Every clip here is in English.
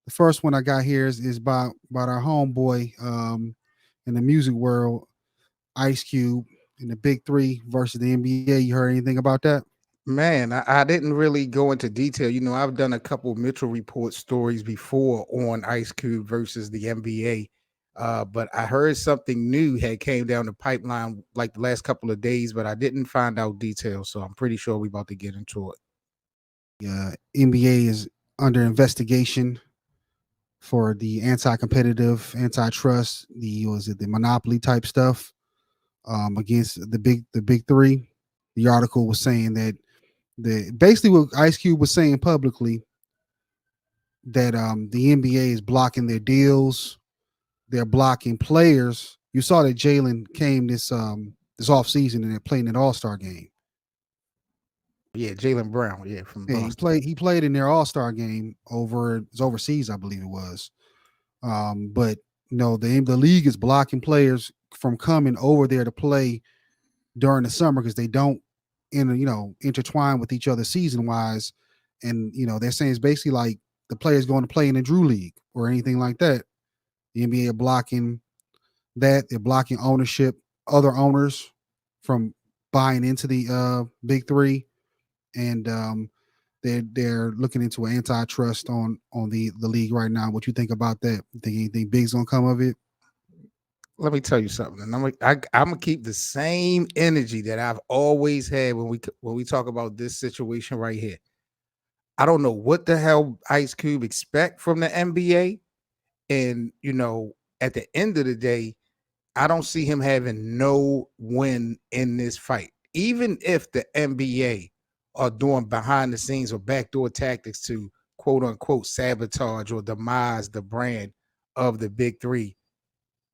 The first one I got here is about our homeboy in the music world, Ice Cube, in the Big Three versus the NBA. You heard anything about that? Man, I didn't really go into detail. I've done a couple Mitchell Report stories before on Ice Cube versus the NBA. But I heard something new had came down the pipeline like the last couple of days, but I didn't find out details. So I'm pretty sure we're about to get into it. The NBA is under investigation for the anti-competitive, antitrust, the was it the monopoly type stuff against the big three. The article was saying that the basically what Ice Cube was saying publicly that the NBA is blocking their deals, they're blocking players. You saw that Jalen came this off season and they're playing an All Star game. Yeah, Jalen Brown, yeah, from Yeah, Boston. he played in their All Star game overseas, I believe it was. But no, the league is blocking players from coming over there to play during the summer because they don't intertwine with each other season wise. And they're saying it's basically like the players going to play in the Drew League or anything like that. The NBA are blocking that. They're blocking ownership, other owners from buying into the big three. And they're looking into an antitrust on the league right now. What you think about that? You think anything big's gonna come of it? Let me tell you something. And I'm gonna keep the same energy that I've always had when we talk about this situation right here. I don't know what the hell Ice Cube expect from the NBA. And at the end of the day, I don't see him having no win in this fight. Even if the NBA are doing behind the scenes or backdoor tactics to quote unquote sabotage or demise the brand of the big three,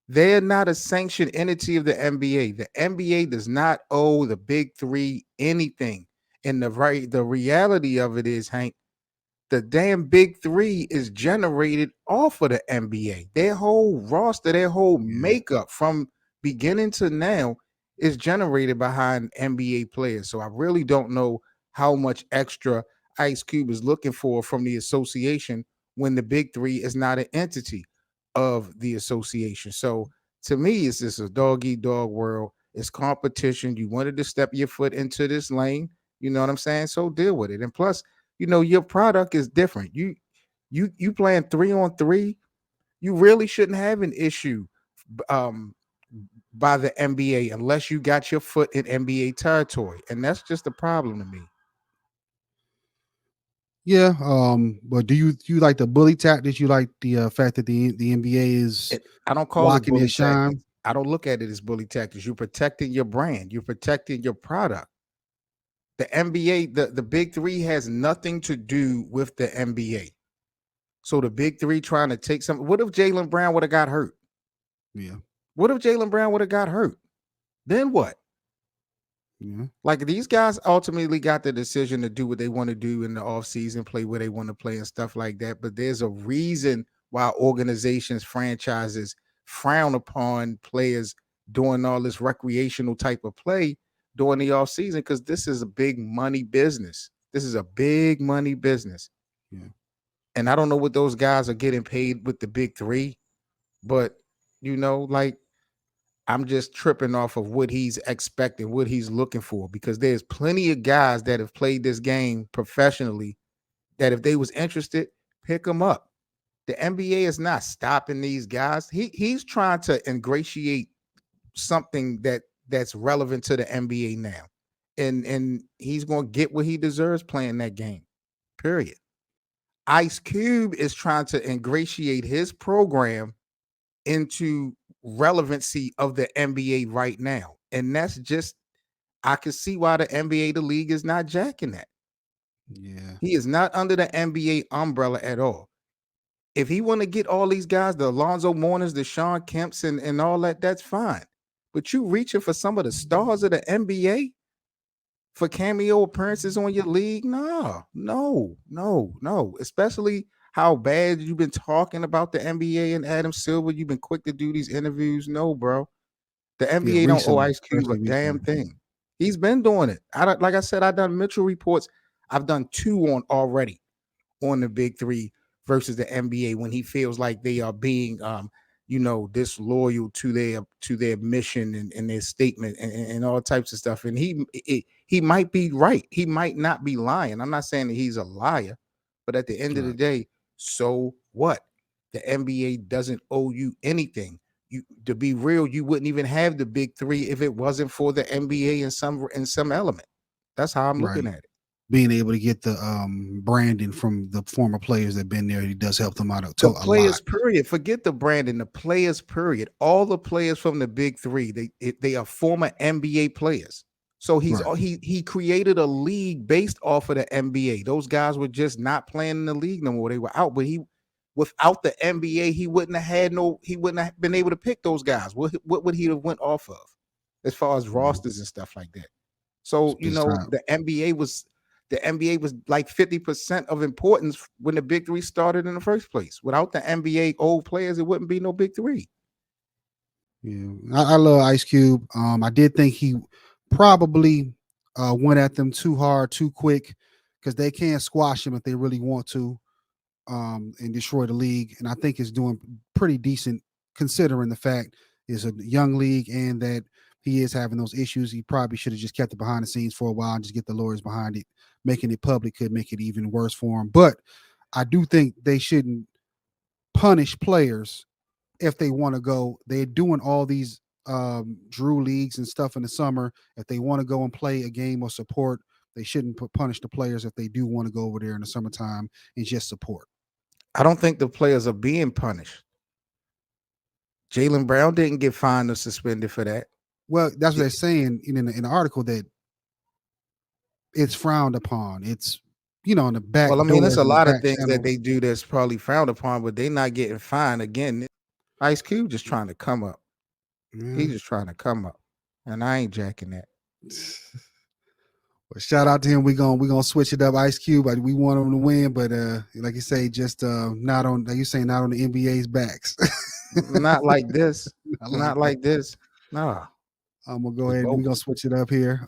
they're not a sanctioned entity of the NBA. The NBA does not owe the big three anything. And the reality of it is, Hank, the damn big three is generated off of the NBA. Their whole roster, their whole Yeah. makeup from beginning to now is generated behind NBA players. So I really don't know how much extra Ice Cube is looking for from the association when the big three is not an entity of the association. So to me, it's just a dog eat dog world. It's competition. You wanted to step your foot into this lane. You know what I'm saying? So deal with it. And plus, your product is different. You playing 3-on-3, you really shouldn't have an issue um by the NBA unless you got your foot in NBA territory. And that's just a problem to me. Yeah. But do you like the bully tactics? You like the fact that the NBA is I don't call it blocking their bully shine? tactics. I don't look at it as bully tactics. You're protecting your brand. You're protecting your product. The NBA, the big three has nothing to do with the NBA. So the big three trying to take some. What if Jalen Brown would have got hurt? Yeah. What if Jalen Brown would have got hurt? Then what? Yeah. Like these guys ultimately got the decision to do what they want to do in the offseason, play where they want to play and stuff like that. But there's a reason why organizations, franchises frown upon players doing all this recreational type of play during the offseason because this is a big money business. This is a big money business. Yeah. And I don't know what those guys are getting paid with the big three, but like I'm just tripping off of what he's expecting, what he's looking for, because there's plenty of guys that have played this game professionally that if they was interested, pick them up. The NBA is not stopping these guys. He's trying to ingratiate something that's relevant to the NBA now. And he's going to get what he deserves playing that game. Period. Ice Cube is trying to ingratiate his program into relevancy of the NBA right now. And that's just I can see why the NBA, the league is not jacking that. Yeah. He is not under the NBA umbrella at all. If he want to get all these guys, the Alonzo Mourners, the Sean Kemps, and all that, that's fine. But you reaching for some of the stars of the NBA for cameo appearances on your league? No, no, no, no. Especially how bad you've been talking about the NBA and Adam Silver. You've been quick to do these interviews. No, bro. The Yeah. NBA don't owe Recently, Ice Cube a especially damn recently. thing. He's been doing it. Like I said, I've done Mitchell reports. I've done 2 on already on the big three versus the NBA when he feels like they are being disloyal to their mission and their statement and all types of stuff. And he might be right. He might not be lying. I'm not saying that he's a liar, but at the end of the Right. day, so what? The NBA doesn't owe you anything. You, to be real, you wouldn't even have the big three if it wasn't for the NBA in some element. That's how I'm looking Right. at it. Being able to get the branding from the former players that been there, he does help them out The a lot. players, period. Forget the branding. The players, period. All the players from the big three, they are former NBA players. So Right. he created a league based off of the NBA. Those guys were just not playing in the league no more. They were out. But without the NBA, he wouldn't have been able to pick those guys. What would he have went off of as far as rosters and stuff like that? So Besides, the NBA was like 50% of importance when the big three started in the first place. Without the NBA old players, it wouldn't be no big three. yeah, I love Ice Cube. I did think he probably went at them too hard, too quick, because they can squash him if they really want to, and destroy the league. And I think it's doing pretty decent considering the fact it's a young league and that he is having those issues. He probably should have just kept it behind the scenes for a while and just get the lawyers behind it. Making it public could make it even worse for him. But I do think they shouldn't punish players if they want to go. They're doing all these Drew leagues and stuff in the summer. If they want to go and play a game or support, they shouldn't punish the players if they do want to go over there in the summertime and just support. I don't think the players are being punished. Jaylen Brown didn't get fined or suspended for that. Well, that's what they're saying in the article, that it's frowned upon. It's in the back. Well, I mean, there's doors a and the lot of back things that channels. they do that's probably frowned upon, but they're not getting fined. Again, Ice Cube just trying to come up. Yeah. He's just trying to come up, and I ain't jacking that. Well, shout out to him. We're gonna switch it up. Ice Cube, we want him to win, but like you say, just not on, like you say, not on the NBA's backs. Not like this. Not Not that. like this. No. I'm gonna go ahead and we're gonna switch it up here.